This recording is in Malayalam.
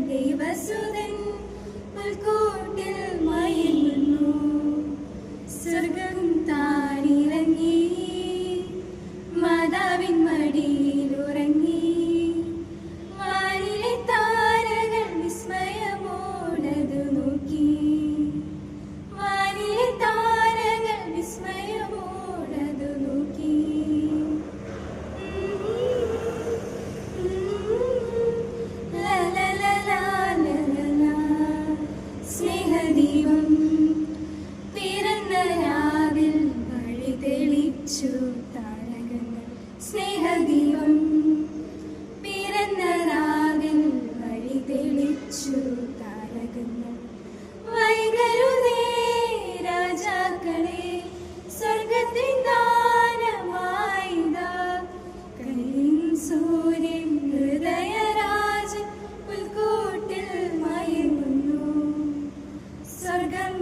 ദേവസുതൻ പുൽക്കൂട്ടിൽ മയങ്ങുന്നു. സ്വർഗം താനിറങ്ങി മാതാവിൻ മടിയിലുറങ്ങി. വാനിലെ താരകൾ വിസ്മയമോടതു നോക്കി. വാനിലെ താരകൾ വിസ്മയമോടതു നോക്കി. സ്നേഹദീപം പിറന്ന രാവിൽ വഴി തെളിച്ചു താരകങ്ങൾ. സ്നേഹദീപം പിറന്ന രാവിൽ വഴി തെളിച്ചു താരകങ്ങൾ. വൈകരുതേ രാജാക്കളെ, സ്വർഗത്തിൻ ദാനമായിതാ. കരിൻ സൂര്യൻ ഹൃദയരാജൻ പുൽക്കൂട്ടിൽ മയങ്ങുന്നു. സ്വർഗം